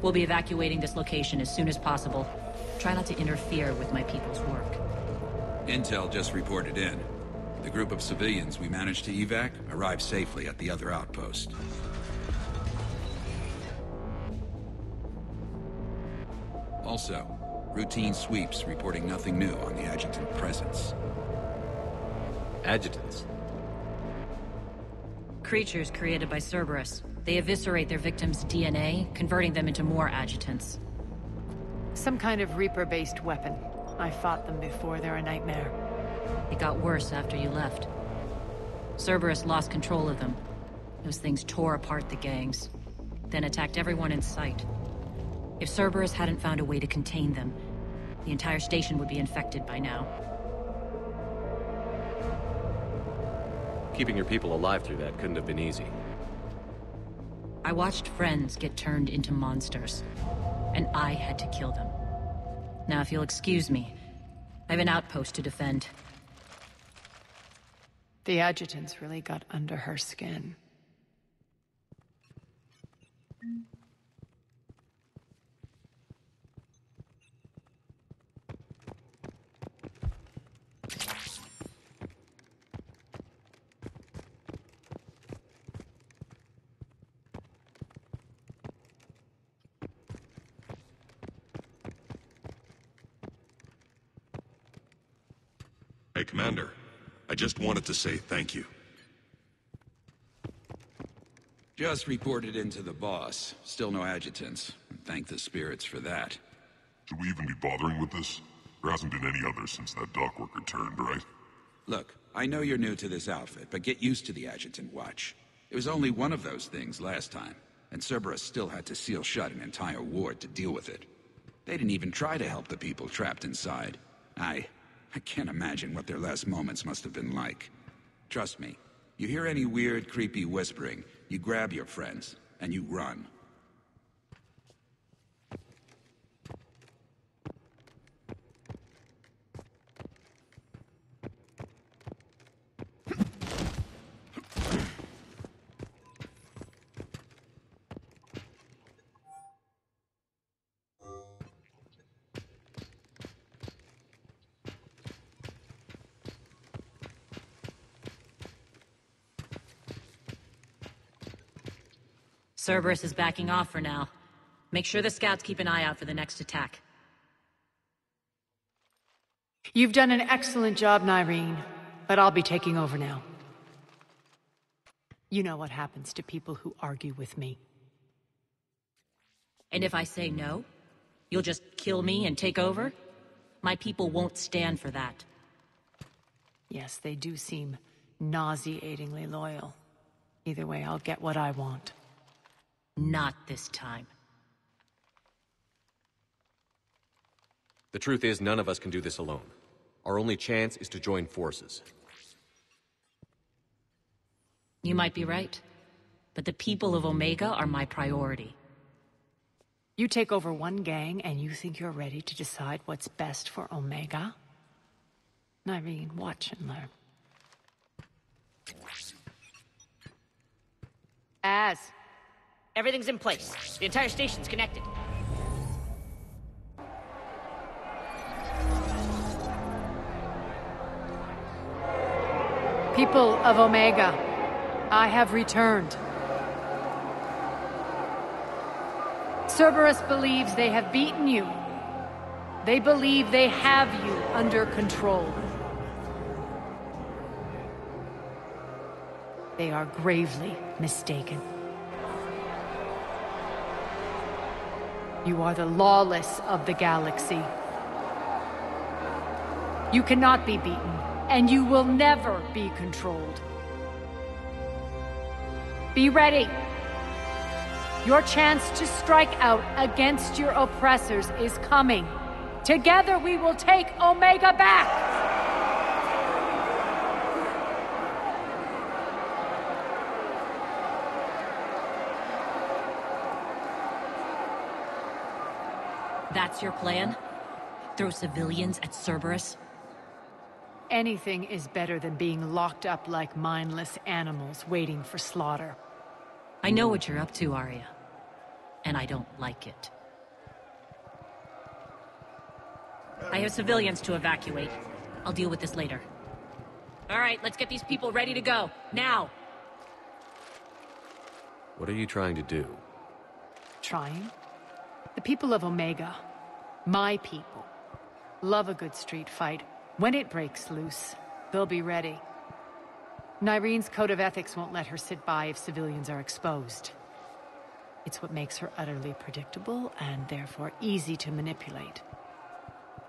We'll be evacuating this location as soon as possible. Try not to interfere with my people's work. Intel just reported in. The group of civilians we managed to evac arrived safely at the other outpost. Also, routine sweeps reporting nothing new on the adjutant presence. Adjutants? Creatures created by Cerberus. They eviscerate their victims' DNA, converting them into more adjutants. Some kind of Reaper-based weapon. I fought them before, they're a nightmare. It got worse after you left. Cerberus lost control of them. Those things tore apart the gangs, then attacked everyone in sight. If Cerberus hadn't found a way to contain them, the entire station would be infected by now. Keeping your people alive through that couldn't have been easy. I watched friends get turned into monsters, and I had to kill them. Now, if you'll excuse me, I have an outpost to defend. The adjutants really got under her skin. Hey, Commander. I just wanted to say thank you. Just reported into the boss. Still no adjutants. Thank the spirits for that. Should we even be bothering with this? There hasn't been any others since that dockworker turned, right? Look, I know you're new to this outfit, but get used to the adjutant watch. It was only one of those things last time, and Cerberus still had to seal shut an entire ward to deal with it. They didn't even try to help the people trapped inside. I can't imagine what their last moments must have been like. Trust me, you hear any weird, creepy whispering, you grab your friends, and you run. Cerberus is backing off for now. Make sure the scouts keep an eye out for the next attack. You've done an excellent job, Nyreen, but I'll be taking over now. You know what happens to people who argue with me. And if I say no, you'll just kill me and take over? My people won't stand for that. Yes, they do seem nauseatingly loyal. Either way, I'll get what I want. Not this time. The truth is, none of us can do this alone. Our only chance is to join forces. You might be right, but the people of Omega are my priority. You take over one gang and you think you're ready to decide what's best for Omega? Nyreen, watch and learn. Everything's in place. The entire station's connected. People of Omega, I have returned. Cerberus believes they have beaten you. They believe they have you under control. They are gravely mistaken. You are the lawless of the galaxy. You cannot be beaten, and you will never be controlled. Be ready. Your chance to strike out against your oppressors is coming. Together we will take Omega back! That's your plan? Throw civilians at Cerberus? Anything is better than being locked up like mindless animals waiting for slaughter. I know what you're up to, Arya. and I don't like it. I have civilians to evacuate. I'll deal with this later. All right, let's get these people ready to go. Now! What are you trying to do? Trying? The people of Omega, my people, love a good street fight. When it breaks loose, they'll be ready. Nyrene's code of ethics won't let her sit by if civilians are exposed. It's what makes her utterly predictable and therefore easy to manipulate.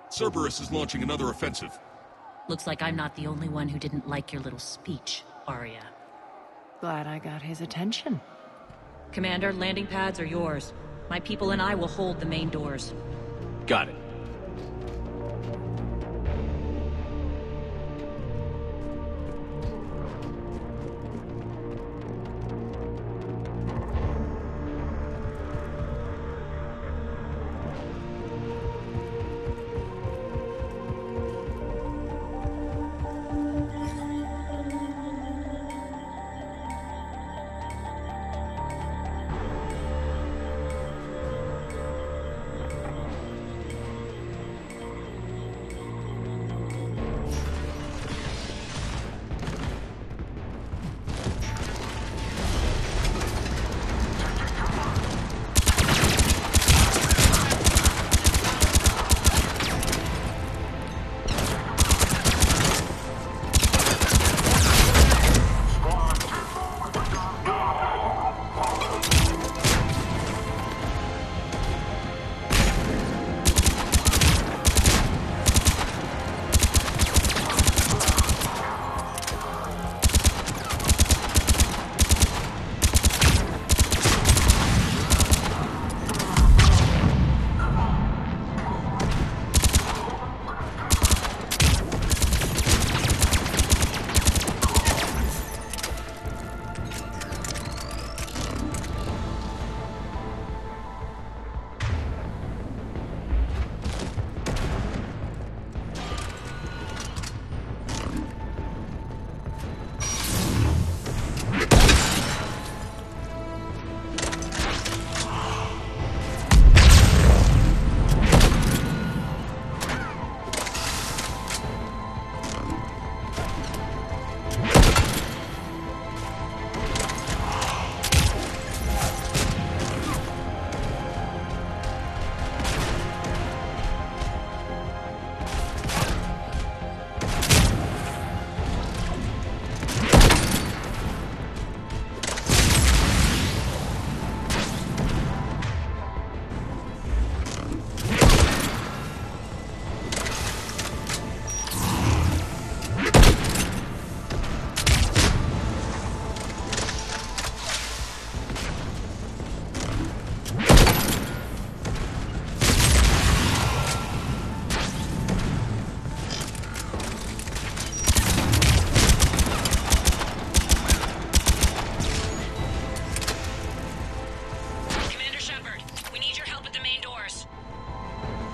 Cerberus is launching another offensive. Looks like I'm not the only one who didn't like your little speech, Arya. Glad I got his attention. Commander, landing pads are yours. My people and I will hold the main doors. Got it.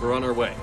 We're on our way.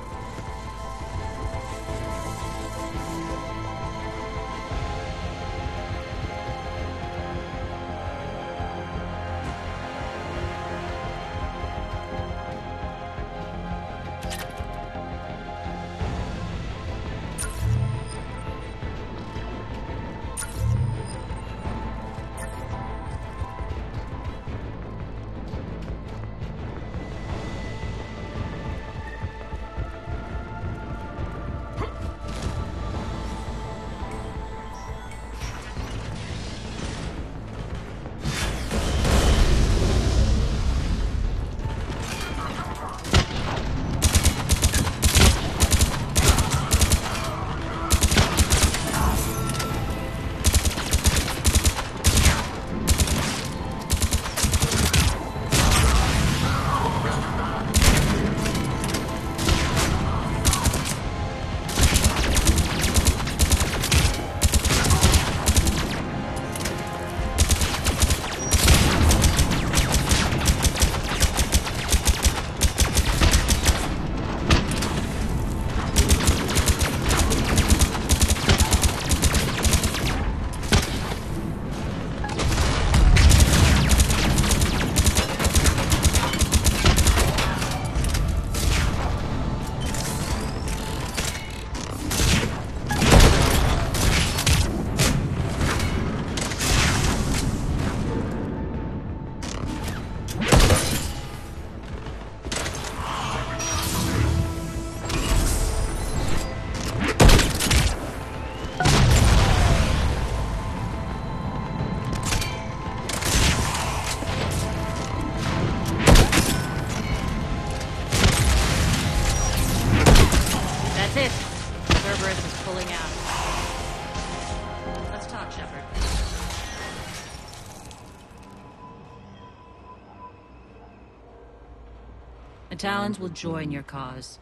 Talons will join your cause.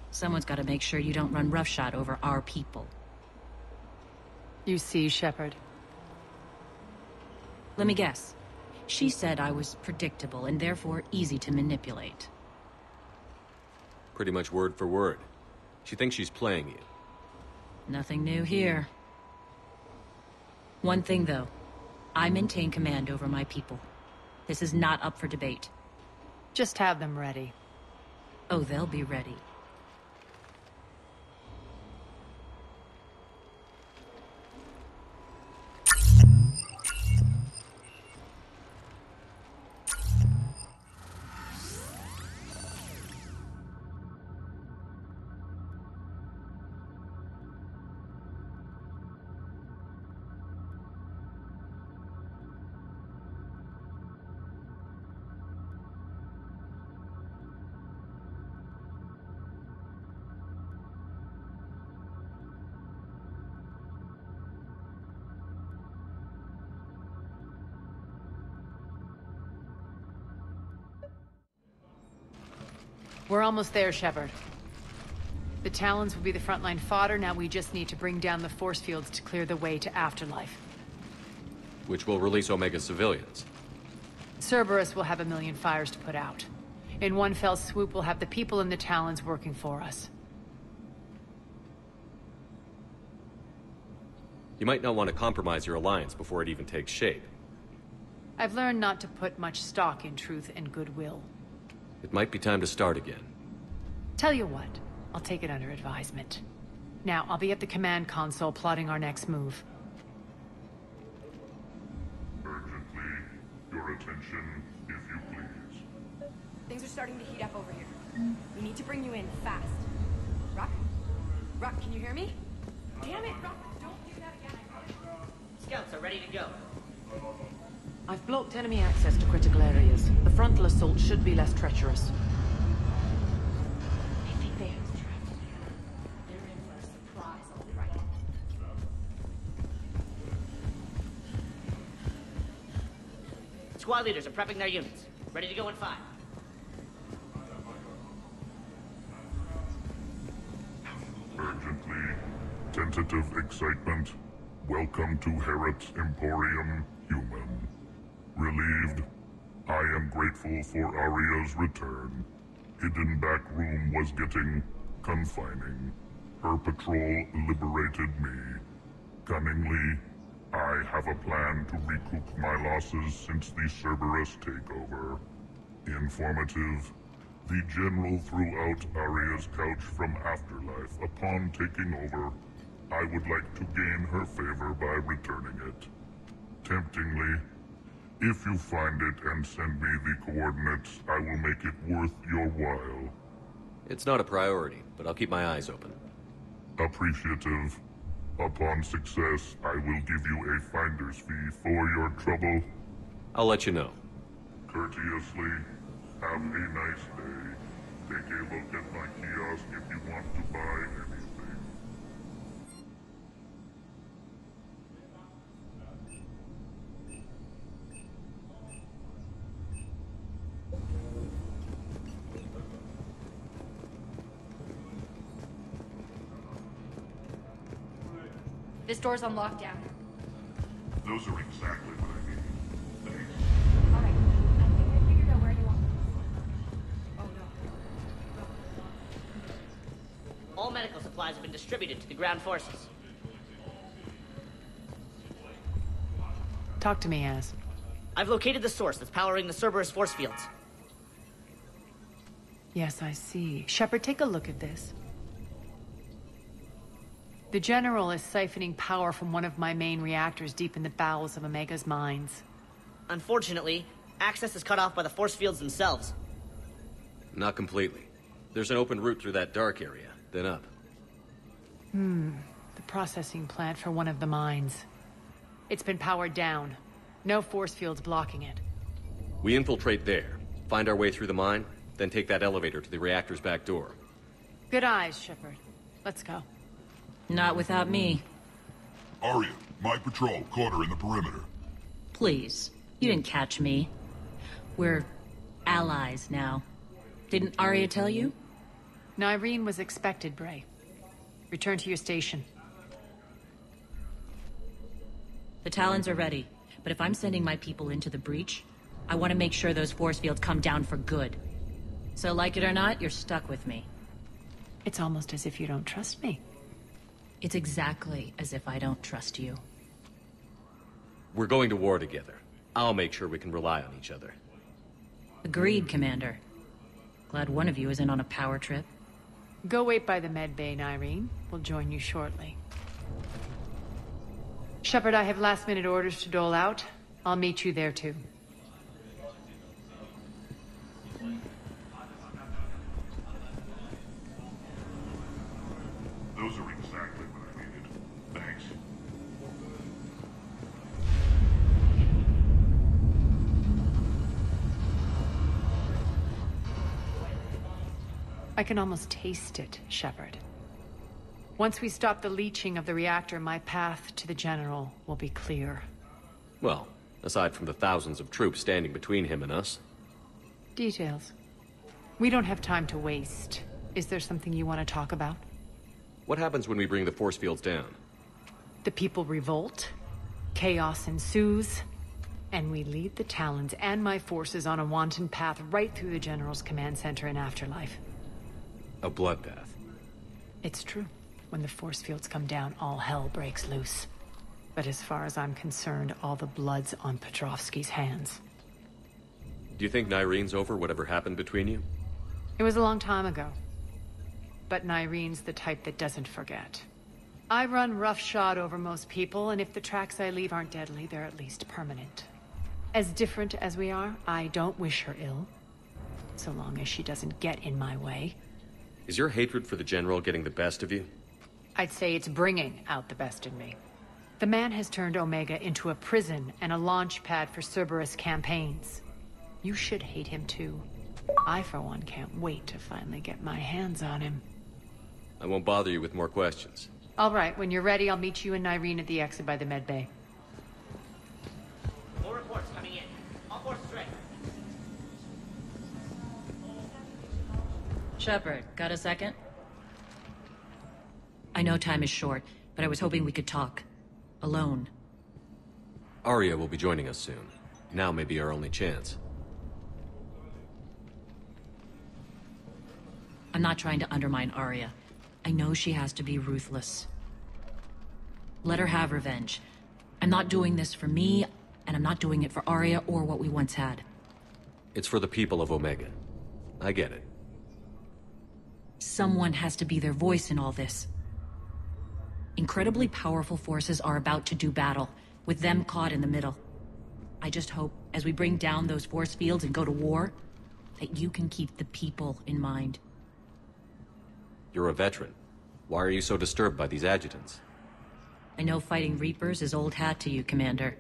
Someone's got to make sure you don't run roughshod over our people. You see, Shepard. Let me guess. She said I was predictable and therefore easy to manipulate. Pretty much word for word. She thinks she's playing you. Nothing new here. One thing, though. I maintain command over my people. This is not up for debate. Just have them ready. Oh, they'll be ready. We're almost there, Shepard. The Talons will be the frontline fodder, now we just need to bring down the force fields to clear the way to Afterlife. Which will release Omega civilians. Cerberus will have 1,000,000 fires to put out. In one fell swoop, we'll have the people in the Talons working for us. You might not want to compromise your alliance before it even takes shape. I've learned not to put much stock in truth and goodwill. It might be time to start again. Tell you what, I'll take it under advisement. Now, I'll be at the command console plotting our next move. Urgently, your attention, if you please. Things are starting to heat up over here. We need to bring you in, fast. Rock? Rock, can you hear me? Damn it, Rock, don't do that again. Scouts are ready to go. I've blocked enemy access to critical areas. The frontal assault should be less treacherous. I think they have us trapped in here. They're in for a surprise, all right. Squad leaders are prepping their units. Ready to go in 5. Urgently, tentative excitement. Welcome to Herod Emporium, human. Relieved, I am grateful for Aria's return. Hidden back room was getting confining. Her patrol liberated me. Cunningly, I have a plan to recoup my losses since the Cerberus takeover. Informative, the General threw out Aria's couch from Afterlife. Upon taking over, I would like to gain her favor by returning it. Temptingly, if you find it and send me the coordinates, I will make it worth your while. It's not a priority, but I'll keep my eyes open. Appreciative. Upon success, I will give you a finder's fee for your trouble. I'll let you know. Courteously, have a nice day. Take a look at my kiosk if you want to buy anything. This door's on lockdown. Those are exactly what I need. Thanks. All right, I think I figured out where you want. Oh no. All medical supplies have been distributed to the ground forces. Talk to me, Az. I've located the source that's powering the Cerberus force fields. Yes, I see. Shepard, take a look at this. The General is siphoning power from one of my main reactors deep in the bowels of Omega's mines. Unfortunately, access is cut off by the force fields themselves. Not completely. There's an open route through that dark area, then up. The processing plant for one of the mines. It's been powered down. No force fields blocking it. We infiltrate there, find our way through the mine, then take that elevator to the reactor's back door. Good eyes, Shepard. Let's go. Not without me. Aria, my patrol caught her in the perimeter. Please. You didn't catch me. We're allies now. Didn't Arya tell you? Nyreen was expected, Bray. Return to your station. The Talons are ready, but if I'm sending my people into the breach, I want to make sure those force fields come down for good. So like it or not, you're stuck with me. It's almost as if you don't trust me. It's exactly as if I don't trust you. We're going to war together. I'll make sure we can rely on each other. Agreed, Commander. Glad one of you isn't on a power trip. Go wait by the med bay, Nyreen. We'll join you shortly. Shepard, I have last-minute orders to dole out. I'll meet you there, too. Those are exactly what I needed. Thanks. I can almost taste it, Shepard. Once we stop the leaching of the reactor, my path to the General will be clear. Well, aside from the thousands of troops standing between him and us. Details. We don't have time to waste. Is there something you want to talk about? What happens when we bring the force fields down? The people revolt, chaos ensues, and we lead the Talons and my forces on a wanton path right through the General's command center and afterlife. A bloodbath. It's true. When the force fields come down, all hell breaks loose. But as far as I'm concerned, all the blood's on Petrovsky's hands. Do you think Nyreen's over whatever happened between you? It was a long time ago. But Nyreen's the type that doesn't forget. I run roughshod over most people, and if the tracks I leave aren't deadly, they're at least permanent. As different as we are, I don't wish her ill. So long as she doesn't get in my way. Is your hatred for the General getting the best of you? I'd say it's bringing out the best in me. The man has turned Omega into a prison and a launch pad for Cerberus campaigns. You should hate him too. I, for one, can't wait to finally get my hands on him. I won't bother you with more questions. All right, when you're ready, I'll meet you and Nyreen at the exit by the med bay. More reports coming in. All forces ready. Shepard, got a second? I know time is short, but I was hoping we could talk. Alone. Arya will be joining us soon. Now may be our only chance. I'm not trying to undermine Arya. I know she has to be ruthless. Let her have revenge. I'm not doing this for me, and I'm not doing it for Arya or what we once had. It's for the people of Omega. I get it. Someone has to be their voice in all this. Incredibly powerful forces are about to do battle, with them caught in the middle. I just hope, as we bring down those force fields and go to war, that you can keep the people in mind. You're a veteran. Why are you so disturbed by these adjutants? I know fighting Reapers is old hat to you, Commander.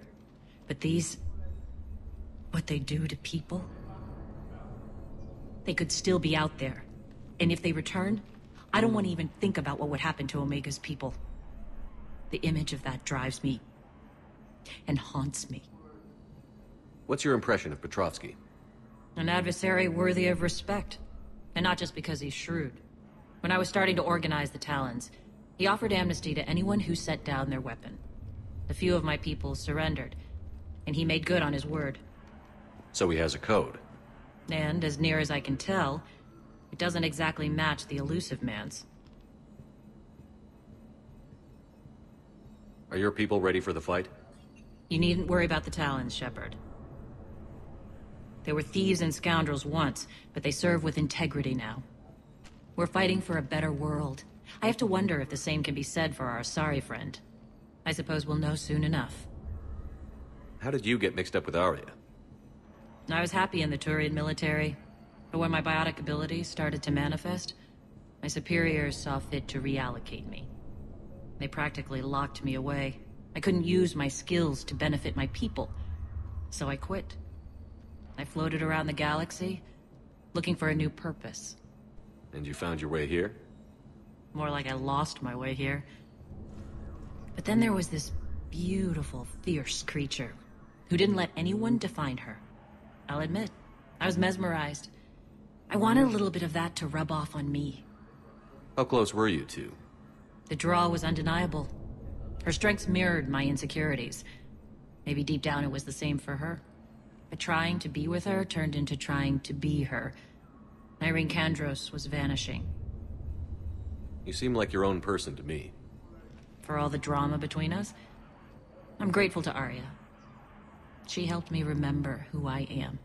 But these... what they do to people? They could still be out there. And if they return, I don't want to even think about what would happen to Omega's people. The image of that drives me... and haunts me. What's your impression of Petrovsky? An adversary worthy of respect. And not just because he's shrewd. When I was starting to organize the Talons, he offered amnesty to anyone who set down their weapon. A few of my people surrendered, and he made good on his word. So he has a code. And, as near as I can tell, it doesn't exactly match the Elusive Man's. Are your people ready for the fight? You needn't worry about the Talons, Shepard. They were thieves and scoundrels once, but they serve with integrity now. We're fighting for a better world. I have to wonder if the same can be said for our Asari friend. I suppose we'll know soon enough. How did you get mixed up with Arya? I was happy in the Turian military, but when my biotic abilities started to manifest, my superiors saw fit to reallocate me. They practically locked me away. I couldn't use my skills to benefit my people, so I quit. I floated around the galaxy, looking for a new purpose. And you found your way here? More like I lost my way here. But then there was this beautiful, fierce creature who didn't let anyone define her. I'll admit, I was mesmerized. I wanted a little bit of that to rub off on me. How close were you two? The draw was undeniable. Her strengths mirrored my insecurities. Maybe deep down it was the same for her. But trying to be with her turned into trying to be her. Irene Kandros was vanishing. You seem like your own person to me. For all the drama between us, I'm grateful to Arya. She helped me remember who I am.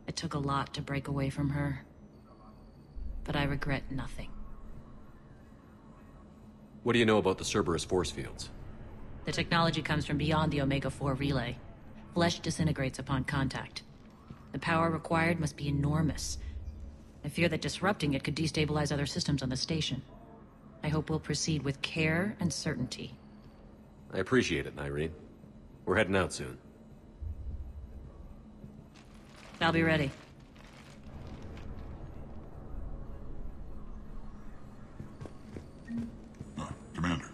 It took a lot to break away from her, but I regret nothing. What do you know about the Cerberus force fields? The technology comes from beyond the Omega-4 relay. Flesh disintegrates upon contact. The power required must be enormous. I fear that disrupting it could destabilize other systems on the station. I hope we'll proceed with care and certainty. I appreciate it, Irene. We're heading out soon. I'll be ready. Commander.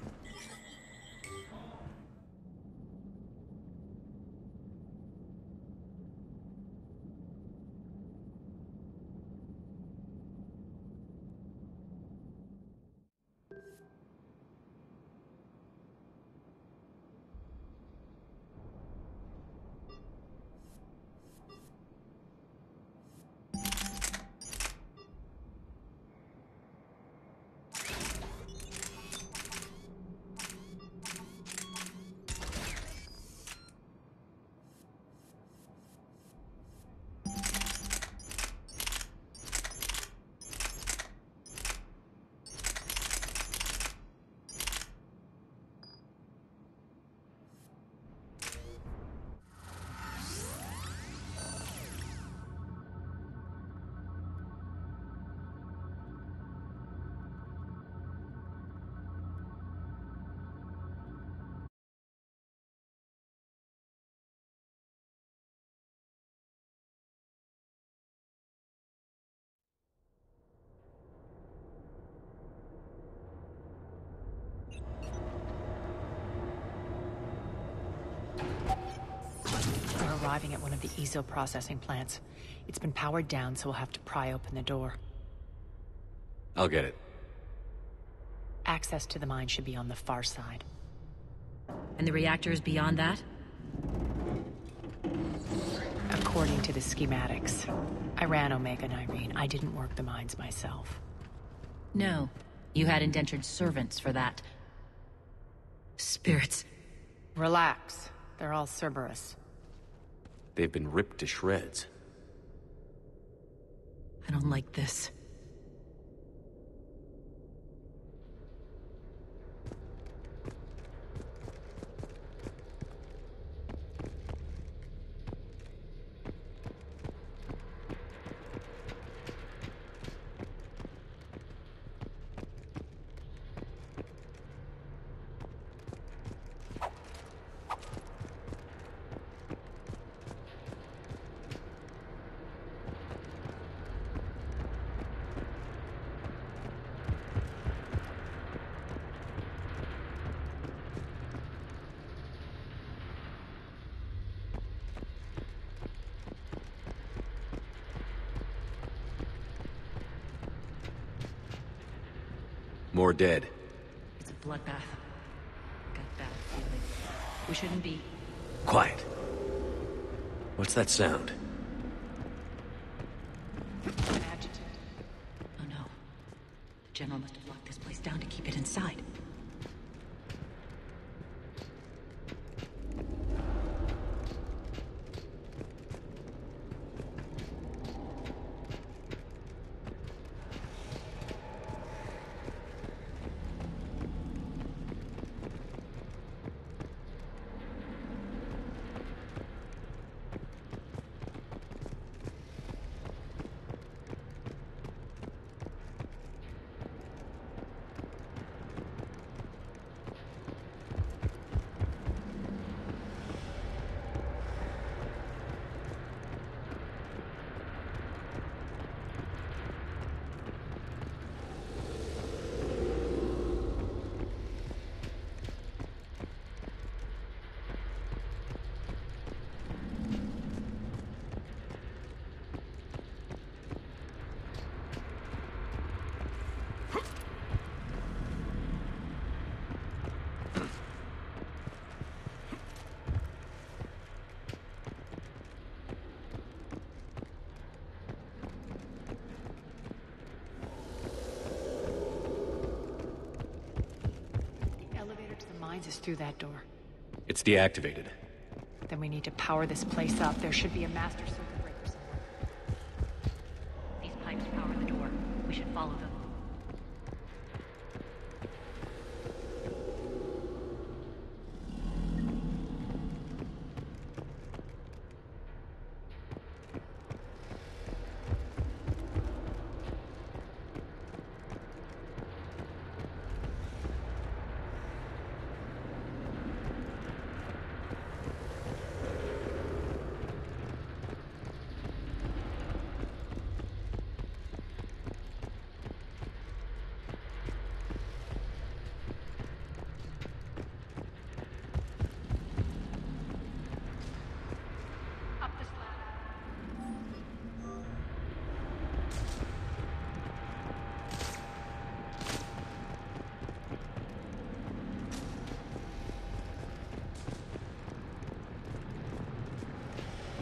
We're arriving at one of the ESO processing plants. It's been powered down, so we'll have to pry open the door. I'll get it. Access to the mine should be on the far side. And the reactor is beyond that? According to the schematics. I ran Omega and Irene. I didn't work the mines myself. No. You had indentured servants for that. Spirits. Relax. They're all Cerberus. They've been ripped to shreds. I don't like this. More dead. It's a bloodbath. Got a bad feeling. We shouldn't be... Quiet. What's that sound? An adjutant. Oh no. The General must have locked this place down to keep it inside. leads us through that door? It's deactivated. Then we need to power this place up. There should be a master circuit breaker somewhere. These pipes power the door. We should follow them.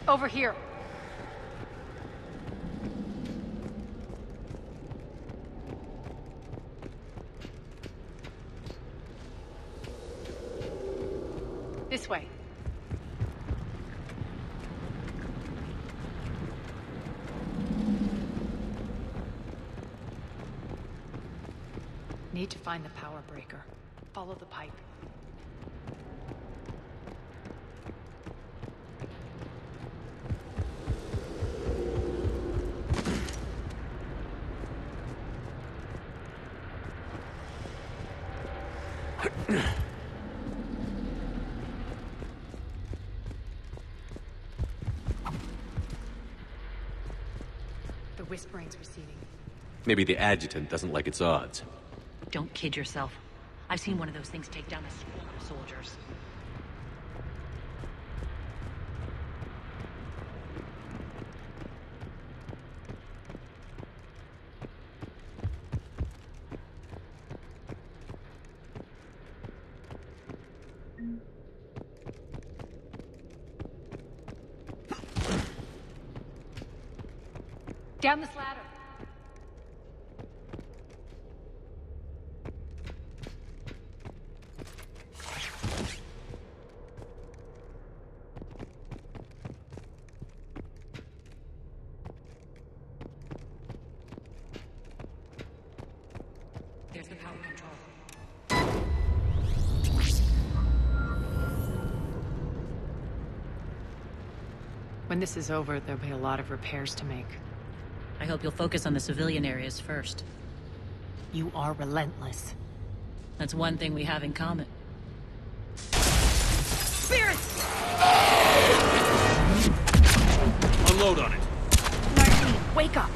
Over here. This way. Need to find the power breaker. Follow the pipe. The whispering's receding. Maybe the adjutant doesn't like its odds. Don't kid yourself. I've seen one of those things take down a squad of soldiers. Down this ladder. There's the power control. When this is over, there'll be a lot of repairs to make. I hope you'll focus on the civilian areas first. You are relentless. That's one thing we have in common. Spirits! Unload on it. Nyreen, wake up!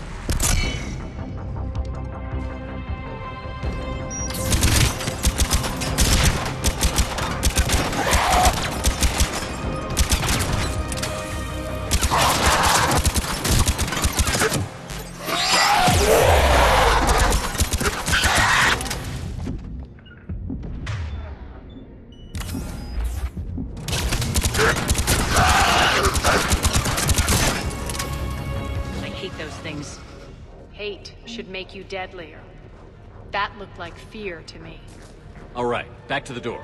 Hate should make you deadlier. That looked like fear to me. All right, back to the door.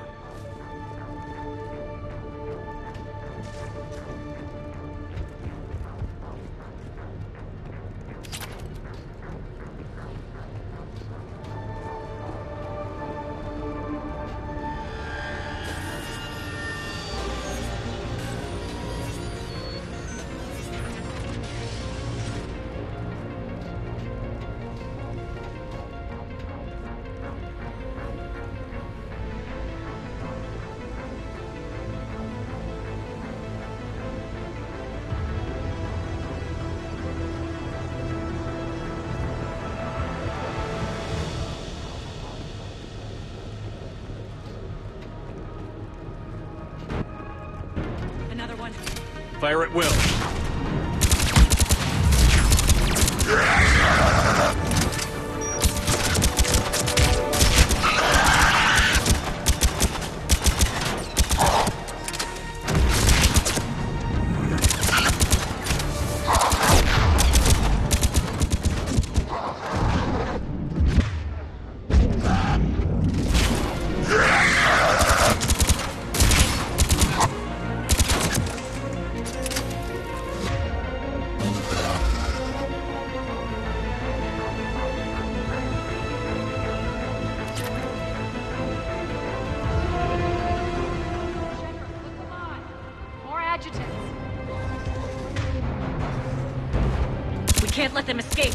Fire at will. can't let them escape.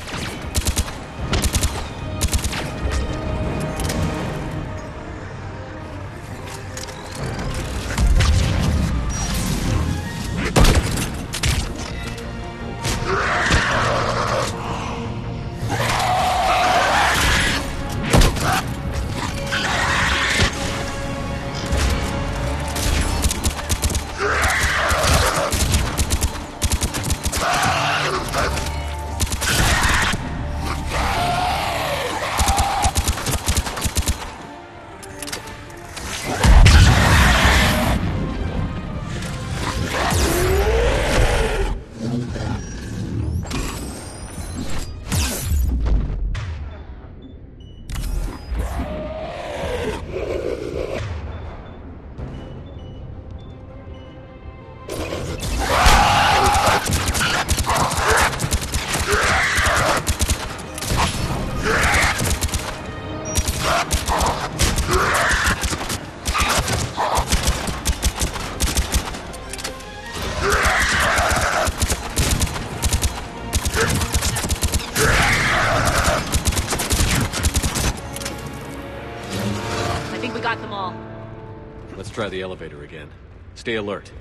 Let's try the elevator again. Stay alert.